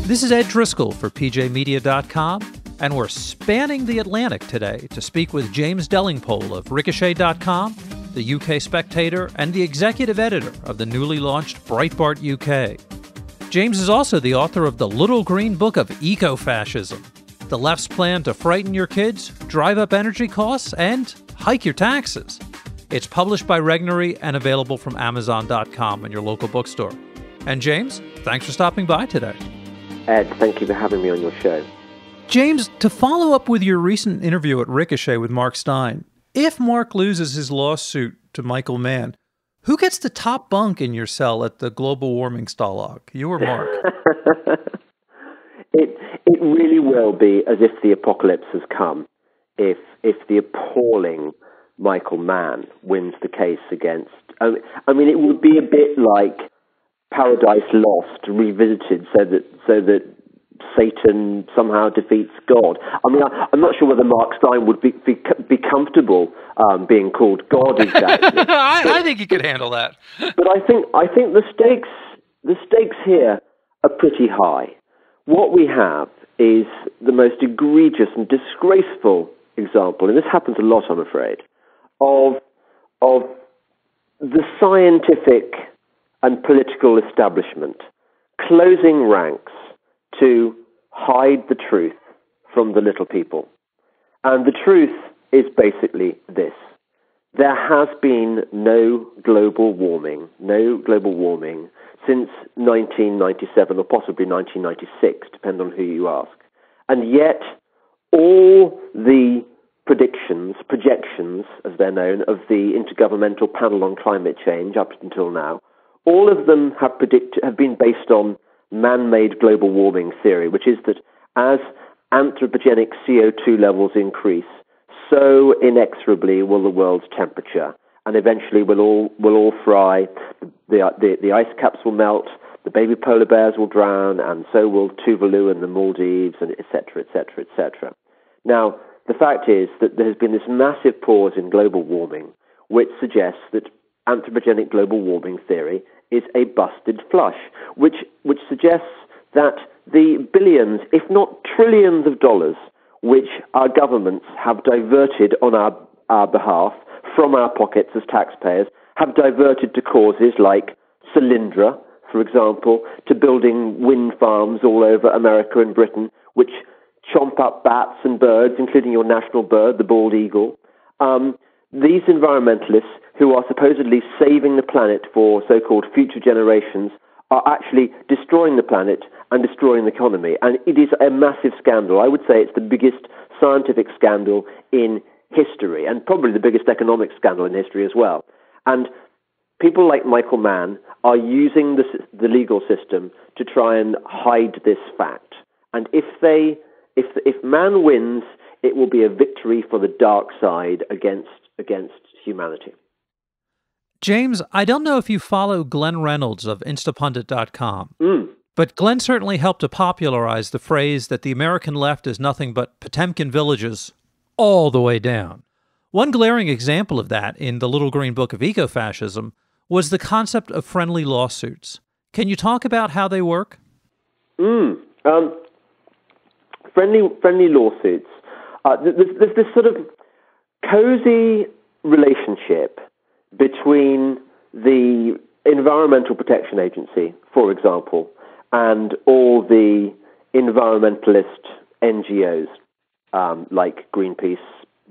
This is Ed Driscoll for PJmedia.com, and we're spanning the Atlantic today to speak with James Delingpole of Ricochet.com, the UK Spectator, and the executive editor of the newly launched Breitbart UK. James is also the author of the Little Green Book of Eco-Fascism, the left's plan to frighten your kids, drive up energy costs, and hike your taxes. It's published by Regnery and available from Amazon.com and your local bookstore. And James, thanks for stopping by today. Ed, thank you for having me on your show. James, to follow up with your recent interview at Ricochet with Mark Steyn, if Mark loses his lawsuit to Michael Mann, who gets the top bunk in your cell at the global warming Stalag, you or Mark? It really will be as if the apocalypse has come if the appalling Michael Mann wins the case against... I mean, it would be a bit like Paradise Lost revisited so that Satan somehow defeats God. I mean, I'm not sure whether Mark Steyn would be comfortable being called God exactly. I think he could handle that. But I think the stakes here are pretty high. What we have is the most egregious and disgraceful example, and this happens a lot, I'm afraid, of the scientific and political establishment closing ranks to hide the truth from the little people. And the truth is basically this. There has been no global warming since 1997 or possibly 1996, depending on who you ask. And yet, all the projections, as they're known, of the Intergovernmental Panel on Climate Change up until now, all of them have been based on man-made global warming theory, which is that as anthropogenic CO2 levels increase, so inexorably will the world's temperature, and eventually we'll all fry. The ice caps will melt, the baby polar bears will drown, and so will Tuvalu and the Maldives, and et cetera, et cetera, et cetera. Now, the fact is that there has been this massive pause in global warming, which suggests that anthropogenic global warming theory is a busted flush, which suggests that the billions, if not trillions of dollars, which our governments have diverted on our behalf from our pockets as taxpayers, have diverted to causes like Solyndra, for example, to building wind farms all over America and Britain, which chomp up bats and birds, including your national bird, the bald eagle. These environmentalists, who are supposedly saving the planet for so-called future generations, are actually destroying the planet and destroying the economy. And it is a massive scandal. I would say it's the biggest scientific scandal in history, and probably the biggest economic scandal in history as well. And people like Michael Mann are using the legal system to try and hide this fact. And if Mann wins, it will be a victory for the dark side against humanity. James, I don't know if you follow Glenn Reynolds of Instapundit.com, but Glenn certainly helped to popularize the phrase that the American left is nothing but Potemkin villages all the way down. One glaring example of that in the Little Green Book of Eco-Fascism was the concept of friendly lawsuits. Can you talk about how they work? Friendly lawsuits. There's this sort of cozy relationship between the Environmental Protection Agency, for example, and all the environmentalist NGOs like Greenpeace,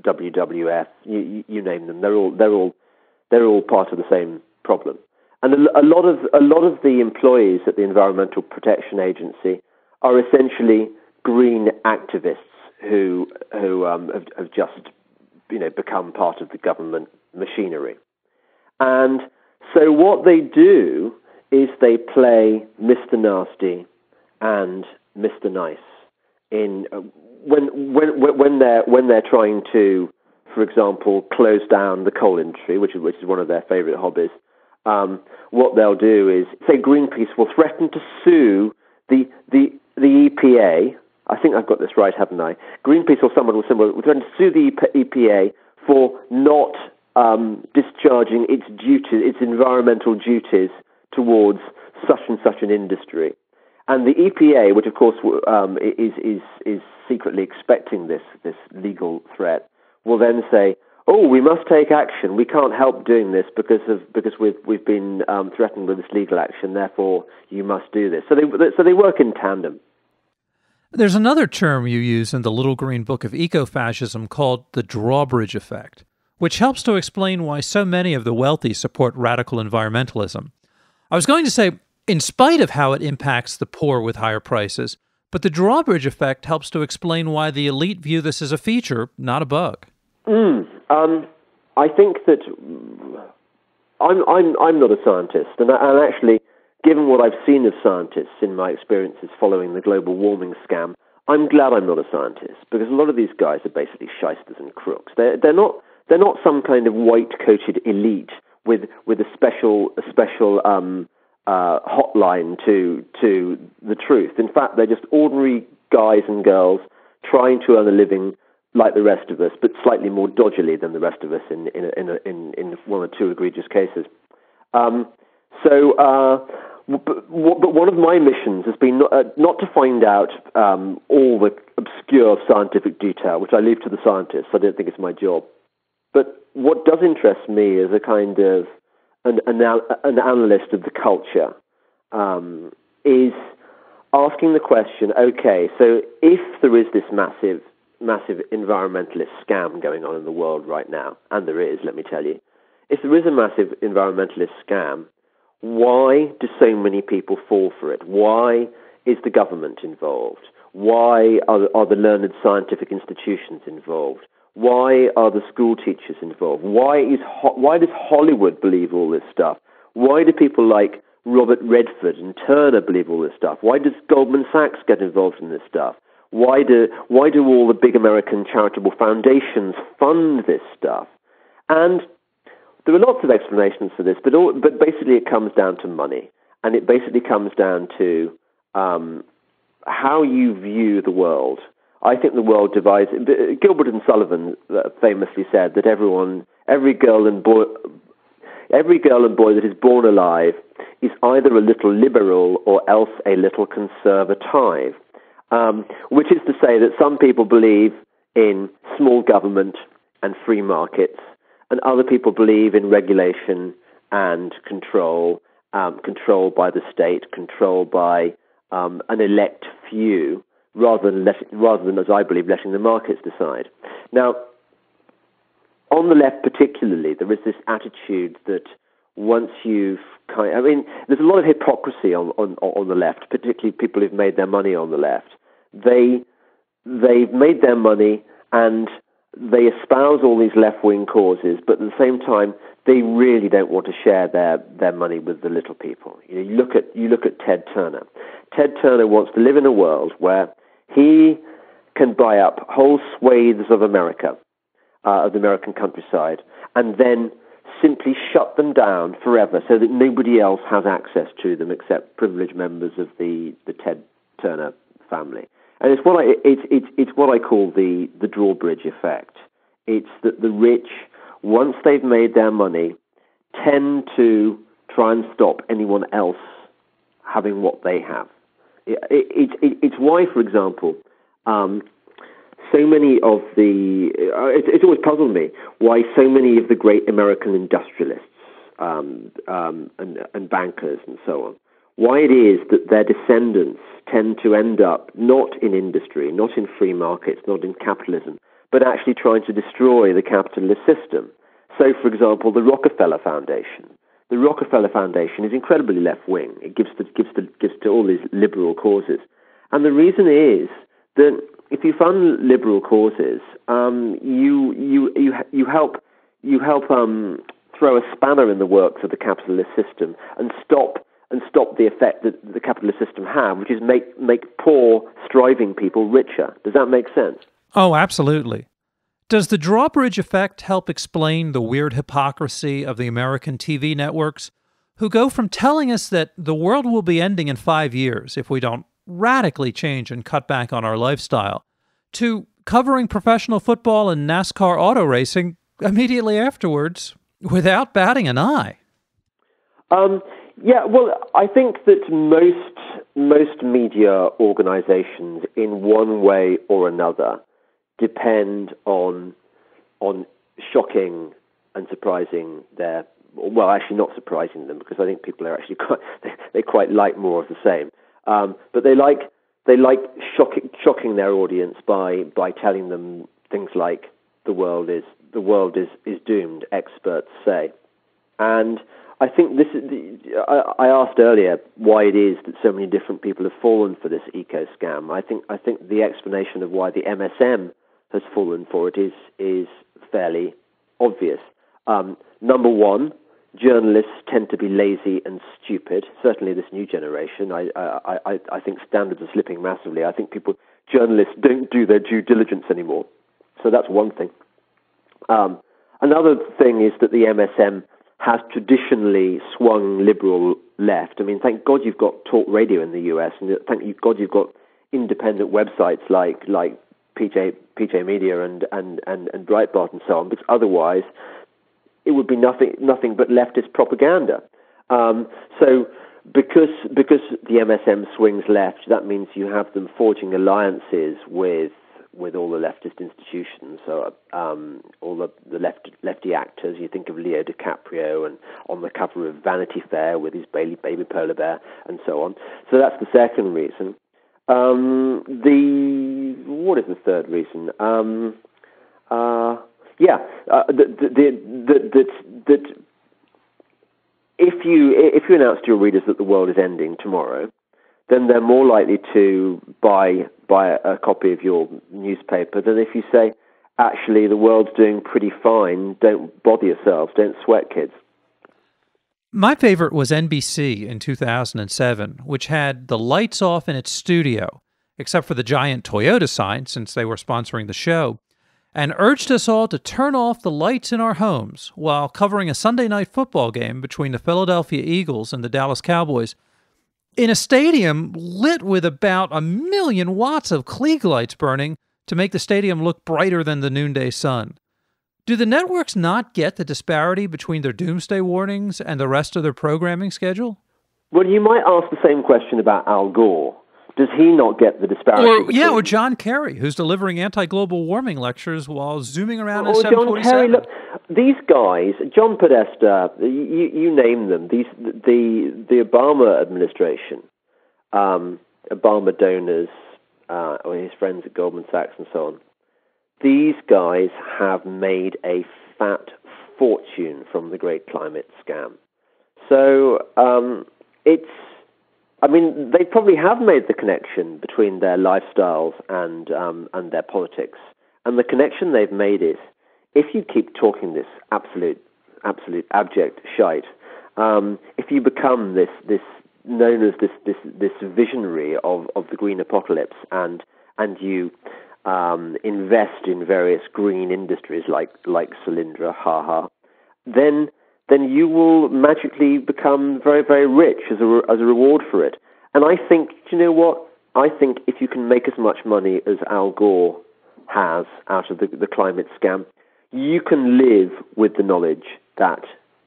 WWF, you name them. They're all part of the same problem. And a lot of the employees at the Environmental Protection Agency are essentially green activists who have just become part of the government machinery. And so what they do is they play Mr. Nasty and Mr. Nice in when they're trying to, for example, close down the coal industry, which is one of their favorite hobbies. What they'll do is, say, Greenpeace will threaten to sue the EPA. I think I've got this right, haven't I? Greenpeace or someone will threaten to sue the EPA for not discharging its duties, its environmental duties towards such and such an industry. And the EPA, which of course is secretly expecting this legal threat, will then say, "Oh, we must take action. We can't help doing this because we've been threatened with this legal action. Therefore, you must do this." So they work in tandem. There's another term you use in the Little Green Book of Eco-Fascism called the Drawbridge Effect, which helps to explain why so many of the wealthy support radical environmentalism. I was going to say, in spite of how it impacts the poor with higher prices, but the Drawbridge Effect helps to explain why the elite view this as a feature, not a bug. I think that I'm not a scientist, and actually, given what I've seen of scientists in my experiences following the global warming scam, I'm glad I'm not a scientist, because a lot of these guys are basically shysters and crooks. They're not some kind of white-coated elite with a special hotline to the truth. In fact, they're just ordinary guys and girls trying to earn a living like the rest of us, but slightly more dodgily than the rest of us in one or two egregious cases. But one of my missions has been not to find out all the obscure scientific detail, which I leave to the scientists. I don't think it's my job. But what does interest me as a kind of an analyst of the culture is asking the question, okay, so if there is this massive environmentalist scam going on in the world right now, and there is, let me tell you, if there is a massive environmentalist scam, why do so many people fall for it? Why is the government involved? Why are the learned scientific institutions involved? Why are the school teachers involved? Why does Hollywood believe all this stuff? Why do people like Robert Redford and Turner believe all this stuff? Why does Goldman Sachs get involved in this stuff? Why do all the big American charitable foundations fund this stuff? And there are lots of explanations for this, but basically it comes down to money, and it basically comes down to how you view the world. I think the world divides. Gilbert and Sullivan famously said that every girl and boy that is born alive is either a little liberal or else a little conservative, which is to say that some people believe in small government and free markets, and other people believe in regulation and control by the state, control by an elect few, rather than, as I believe, letting the markets decide. Now, on the left particularly, there is this attitude that once you've there's a lot of hypocrisy on the left, particularly people who've made their money on the left. They've made their money and they espouse all these left-wing causes, but at the same time, they really don't want to share their money with the little people. You look at Ted Turner. Ted Turner wants to live in a world where he can buy up whole swathes of America, of the American countryside, and then simply shut them down forever so that nobody else has access to them except privileged members of the Ted Turner family. And it's what I call the Drawbridge Effect. It's that the rich, once they've made their money, tend to try and stop anyone else having what they have. It's why, for example, so many of the it's always puzzled me why so many of the great American industrialists and bankers and so on, why it is that their descendants tend to end up not in industry, not in free markets, not in capitalism, but actually trying to destroy the capitalist system. So, for example, the Rockefeller Foundation. The Rockefeller Foundation is incredibly left-wing. It gives to all these liberal causes. And the reason is that if you fund liberal causes, you help throw a spanner in the works of the capitalist system and stop the effect that the capitalist system have, which is make poor, striving people richer. Does that make sense? Oh, absolutely. Does the Drawbridge Effect help explain the weird hypocrisy of the American TV networks, who go from telling us that the world will be ending in 5 years if we don't radically change and cut back on our lifestyle, to covering professional football and NASCAR auto racing immediately afterwards without batting an eye? Yeah, well, I think that most most media organizations, in one way or another, depend on shocking and surprising well, actually not surprising them, because I think people are actually they quite like more of the same. But they like shocking their audience by telling them things like the world is doomed, experts say. And I think this is I asked earlier why it is that so many different people have fallen for this eco scam. I think the explanation of why the MSM has fallen for it is fairly obvious. Number one, journalists tend to be lazy and stupid. Certainly, this new generation. I think standards are slipping massively. I think journalists don't do their due diligence anymore. So that's one thing. Another thing is that the MSM has traditionally swung liberal left. I mean, thank God you've got talk radio in the US, and thank God you've got independent websites like PJ Media and Breitbart and so on. Because otherwise, it would be nothing but leftist propaganda. So because the MSM swings left, that means you have them forging alliances with all the leftist institutions, so all the lefty actors. You think of Leo DiCaprio and on the cover of Vanity Fair with his baby polar bear and so on. So that's the second reason. What is the third reason? That if you announce to your readers that the world is ending tomorrow, then they're more likely to buy a copy of your newspaper than if you say, actually, the world's doing pretty fine, don't bother yourselves, don't sweat, kids. My favorite was NBC in 2007, which had the lights off in its studio, except for the giant Toyota sign, since they were sponsoring the show, and urged us all to turn off the lights in our homes while covering a Sunday night football game between the Philadelphia Eagles and the Dallas Cowboys in a stadium lit with about 1 million watts of Klieg lights burning to make the stadium look brighter than the noonday sun. Do the networks not get the disparity between their doomsday warnings and the rest of their programming schedule? Well, you might ask the same question about Al Gore. Does he not get the disparity? Or John Kerry, who's delivering anti-global warming lectures while zooming around in 747. John Kerry, look, these guys, John Podesta, you name them, the Obama administration, Obama donors, or his friends at Goldman Sachs and so on, these guys have made a fat fortune from the great climate scam. So they probably have made the connection between their lifestyles and their politics. And the connection they've made is, if you keep talking this absolute abject shite, if you become this known as this visionary of the green apocalypse, and you invest in various green industries like Solyndra, then you will magically become very, very rich as a reward for it. And I think, do you know what? I think if you can make as much money as Al Gore has out of the climate scam, you can live with the knowledge that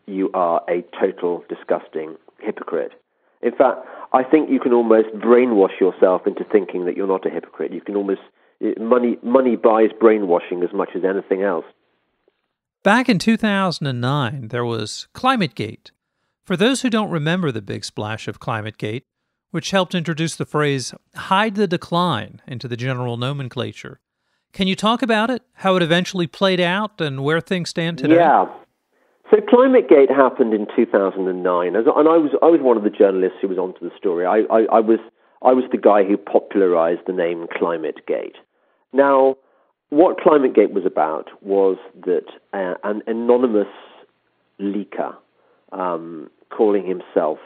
you are a total, disgusting hypocrite. In fact, I think you can almost brainwash yourself into thinking that you're not a hypocrite. You can almost money buys brainwashing as much as anything else. Back in 2009, there was Climategate. For those who don't remember the big splash of Climategate, which helped introduce the phrase "hide the decline" into the general nomenclature, can you talk about it, how it eventually played out, and where things stand today? Yeah. So Climategate happened in 2009, and I was one of the journalists who was onto the story. I was the guy who popularized the name Climategate. Now, what Climategate was about was that an anonymous leaker, calling himself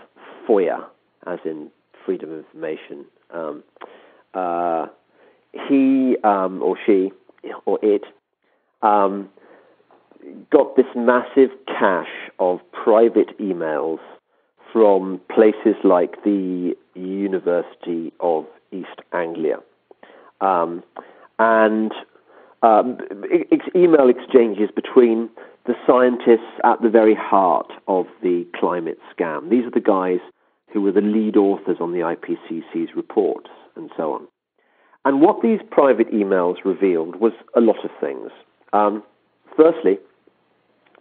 FOIA, as in Freedom of Information, he or she or it got this massive cache of private emails from places like the University of East Anglia, and email exchanges between the scientists at the very heart of the climate scam. These are the guys who were the lead authors on the IPCC's reports, and so on. And what these private emails revealed was a lot of things. Firstly,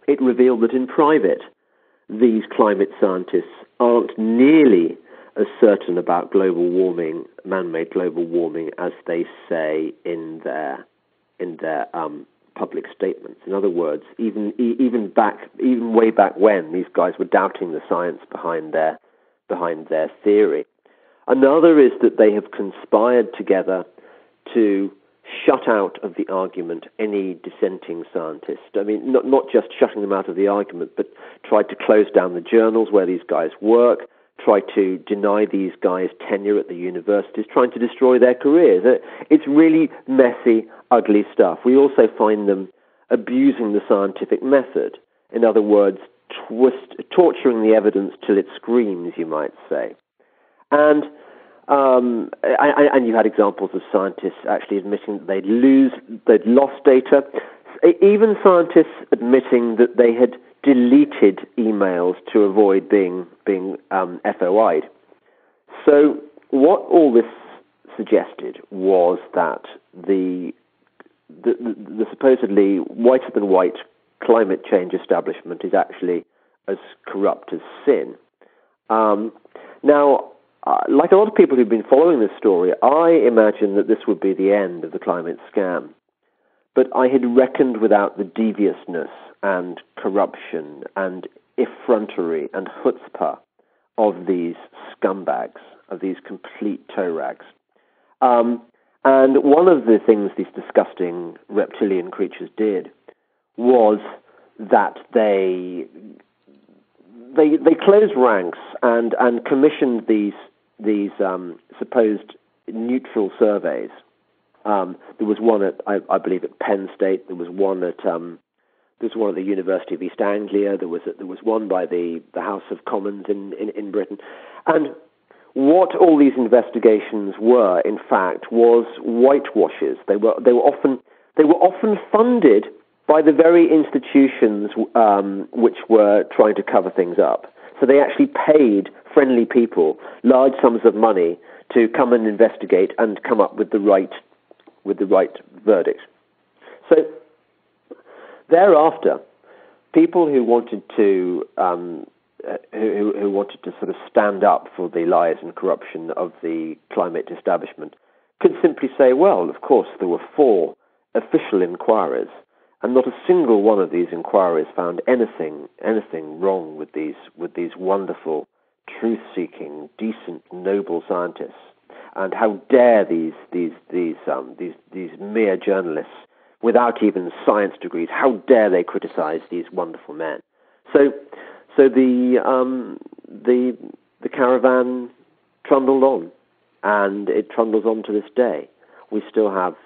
it revealed that in private, these climate scientists aren't nearly as certain about global warming, man-made global warming, as they say in their public statements. In other words, even way back when, these guys were doubting the science behind their theory. Another is that they have conspired together to shut out of the argument any dissenting scientist. I mean, not just shutting them out of the argument, but tried to close down the journals where these guys work, tried to deny these guys tenure at the universities, trying to destroy their careers. It's really messy, ugly stuff. We also find them abusing the scientific method. In other words, torturing the evidence till it screams, you might say. And you had examples of scientists actually admitting that they'd lost data. Even scientists admitting that they had deleted emails to avoid being FOI'd. So what all this suggested was that the supposedly whiter than white climate change establishment is actually as corrupt as sin. Now, like a lot of people who've been following this story, I imagined that this would be the end of the climate scam. But I had reckoned without the deviousness and corruption and effrontery and chutzpah of these scumbags, of these complete toe rags. And one of the things these disgusting reptilian creatures did was that they closed ranks and commissioned these supposed neutral surveys. There was one at, I believe, at Penn State. There was one at the University of East Anglia. There was one by the House of Commons in Britain. And what all these investigations were, in fact, was whitewashes. They were often funded by the very institutions which were trying to cover things up. So they actually paid friendly people large sums of money to come and investigate and come up with the right verdict. So thereafter, people who wanted to who wanted to sort of stand up for the lies and corruption of the climate establishment could simply say, well, of course, there were 4 official inquiries, and not a single one of these inquiries found anything wrong with these wonderful, truth-seeking, decent, noble scientists. And how dare these mere journalists without even science degrees? How dare they criticize these wonderful men? So the caravan trundled on, and it trundles on to this day. We still have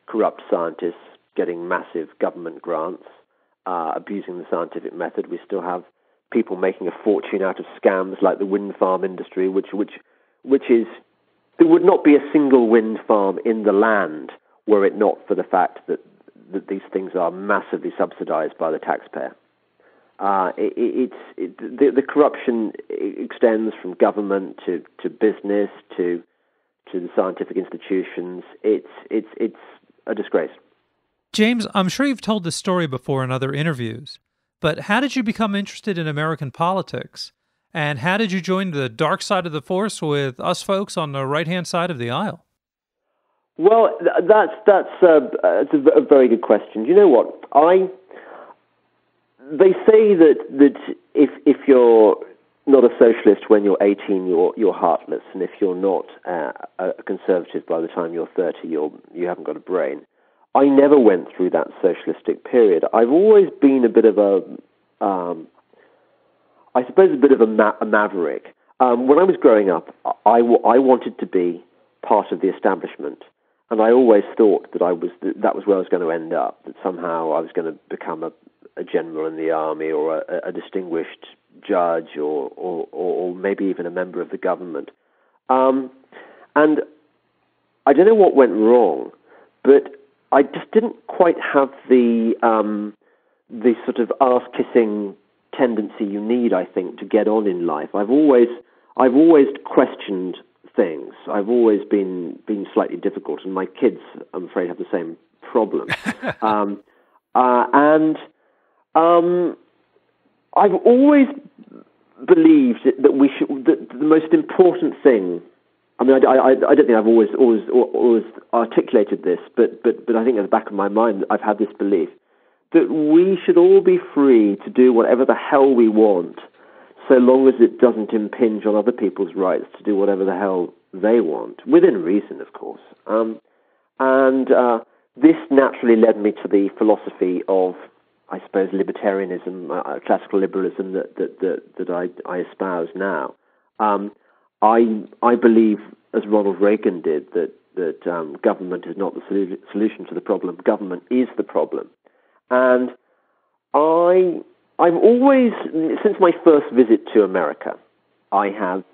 corrupt scientists getting massive government grants, abusing the scientific method. We still have people making a fortune out of scams like the wind farm industry, which is, there would not be a single wind farm in the land were it not for the fact that these things are massively subsidized by the taxpayer. The corruption extends from government to business to the scientific institutions. It's a disgrace. James, I'm sure you've told this story before in other interviews, but how did you become interested in American politics? And how did you join the dark side of the force with us folks on the right-hand side of the aisle? Well, that's a very good question. You know what? They say that if you're not a socialist when you're 18, you're heartless, and if you're not a conservative by the time you're 30, you haven't got a brain. I never went through that socialistic period. I've always been a bit of a maverick. When I was growing up, I wanted to be part of the establishment, and I always thought that that was where I was going to end up, that somehow I was going to become a general in the army or a distinguished judge or maybe even a member of the government. And I don't know what went wrong, but I just didn't quite have the sort of ass-kissing tendency you need, I think, to get on in life. I've always questioned things. I've always been slightly difficult, and my kids, I'm afraid, have the same problem. I've always believed that the most important thing. I mean, I don't think I've always articulated this, but I think at the back of my mind, I've had this belief that we should all be free to do whatever the hell we want, so long as it doesn't impinge on other people's rights to do whatever the hell they want, within reason, of course. This naturally led me to the philosophy of, I suppose, libertarianism, classical liberalism that I espouse now. I believe, as Ronald Reagan did, that government is not the solution to the problem. Government is the problem. And I've always, since my first visit to America, I have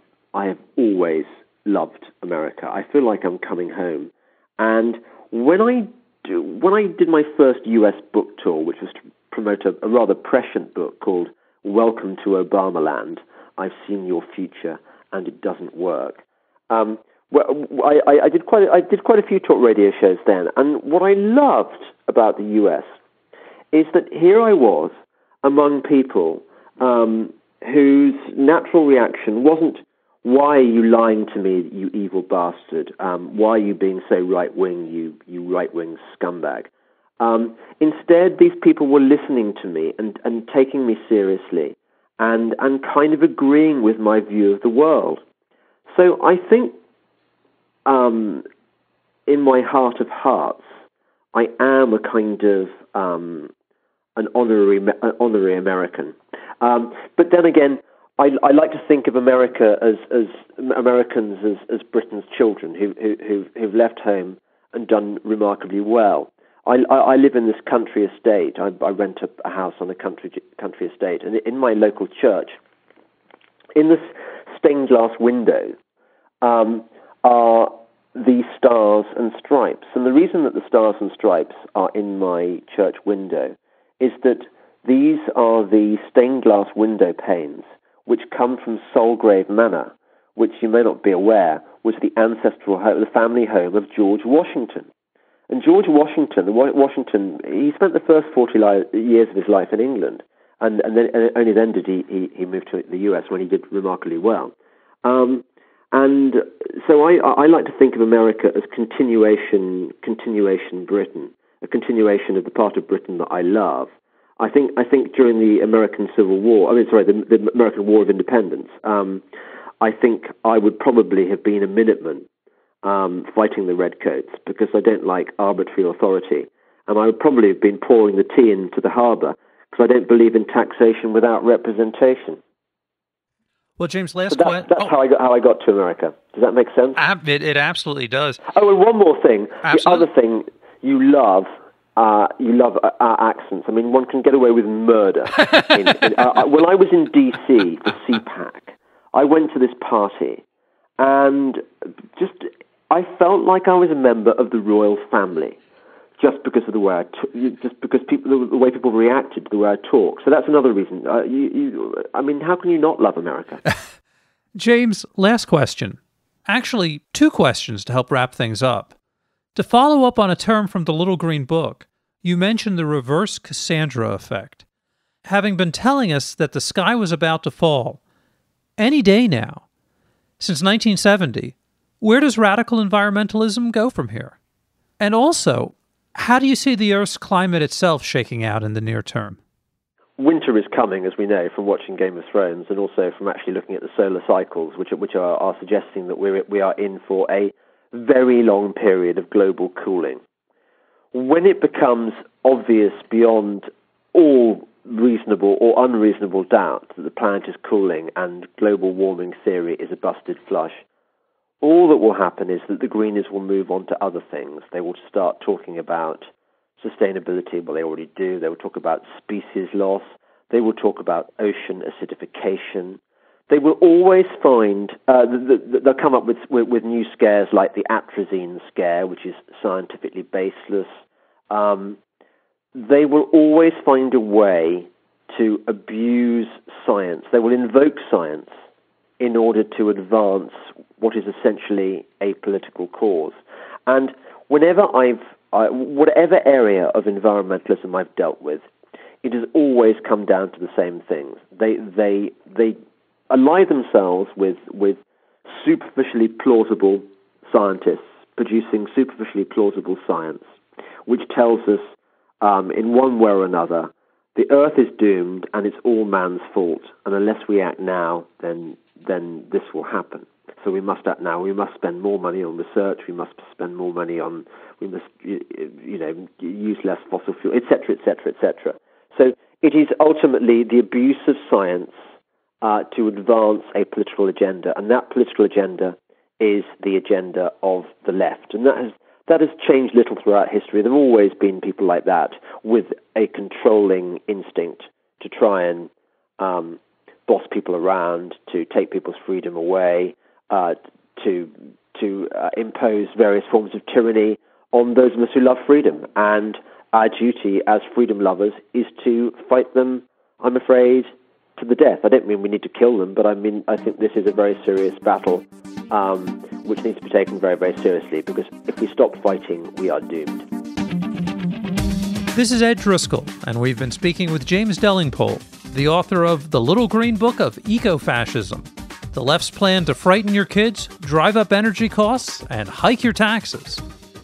always loved America. I feel like I'm coming home. And when I did my first U.S. book tour, which was to promote a rather prescient book called Welcome to Obamaland, I've Seen Your Future and It Doesn't Work. I did quite a few talk radio shows then, and what I loved about the U.S. is that here I was among people whose natural reaction wasn't, "Why are you lying to me, you evil bastard? Why are you being so right-wing, you right-wing scumbag?" Instead, these people were listening to me and taking me seriously and kind of agreeing with my view of the world. So I think in my heart of hearts, I am a kind of an honorary American. But then again, I like to think of America as Americans as Britain's children who've left home and done remarkably well. I live in this country estate. I rent a house on a country estate, and in my local church, in this stained glass window, are the stars and stripes. And the reason that the stars and stripes are in my church window is that these are the stained glass window panes which come from Solgrave Manor, which you may not be aware was the ancestral home, the family home of George Washington. And George Washington, he spent the first 40 years of his life in England, and only then did he move to the US when he did remarkably well. And so I like to think of America as continuation Britain, a continuation of the part of Britain that I love. I think during the American Civil War, the American War of Independence, I think I would probably have been a Minuteman fighting the Redcoats because I don't like arbitrary authority, and I would probably have been pouring the tea into the harbour because I don't believe in taxation without representation. Well, James, last question. That's how I got to America. Does that make sense? It absolutely does. Oh, and one more thing. Absolutely. The other thing, you love our accents. I mean, one can get away with murder. When I was in D.C. for CPAC, I went to this party, and I felt like I was a member of the royal family, just because of the way the way people reacted to the way I talk. So that's another reason. How can you not love America? James, last question. Actually, two questions to help wrap things up. To follow up on a term from the Little Green Book, you mentioned the reverse Cassandra effect. Having been telling us that the sky was about to fall any day now, since 1970, where does radical environmentalism go from here? And also, how do you see the Earth's climate itself shaking out in the near term? Winter is coming, as we know, from watching Game of Thrones, and also from actually looking at the solar cycles, which are suggesting that we are in for a very long period of global cooling. When it becomes obvious beyond all reasonable or unreasonable doubt that the planet is cooling and global warming theory is a busted flush, all that will happen is that the Greenies will move on to other things. They will start talking about sustainability. Well, they already do. They will talk about species loss. They will talk about ocean acidification. They will always find, they'll come up with new scares like the atrazine scare, which is scientifically baseless. They will always find a way to abuse science. They will invoke science in order to advance what is essentially a political cause. And whatever area of environmentalism I've dealt with, it has always come down to the same things. They ally themselves with superficially plausible scientists producing superficially plausible science, which tells us in one way or another the Earth is doomed and it's all man's fault, and unless we act now, then this will happen. So we must act now. We must spend more money on research. We must spend more money on. We must, use less fossil fuel, etc., etc., etc. So it is ultimately the abuse of science to advance a political agenda, and that political agenda is the agenda of the left, and that has changed little throughout history. There have always been people like that with a controlling instinct to try and boss people around, to take people's freedom away, to impose various forms of tyranny on those of us who love freedom. And our duty as freedom lovers is to fight them, I'm afraid, to the death. I don't mean we need to kill them, but I think this is a very serious battle which needs to be taken very, very seriously, because if we stop fighting, we are doomed. This is Ed Driscoll, and we've been speaking with James Delingpole, the author of The Little Green Book of Eco-Fascism, the left's plan to frighten your kids, drive up energy costs, and hike your taxes.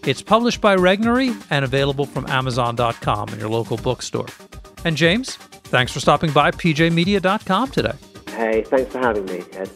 It's published by Regnery and available from Amazon.com and your local bookstore. And James, thanks for stopping by pjmedia.com today. Hey, thanks for having me, Ed.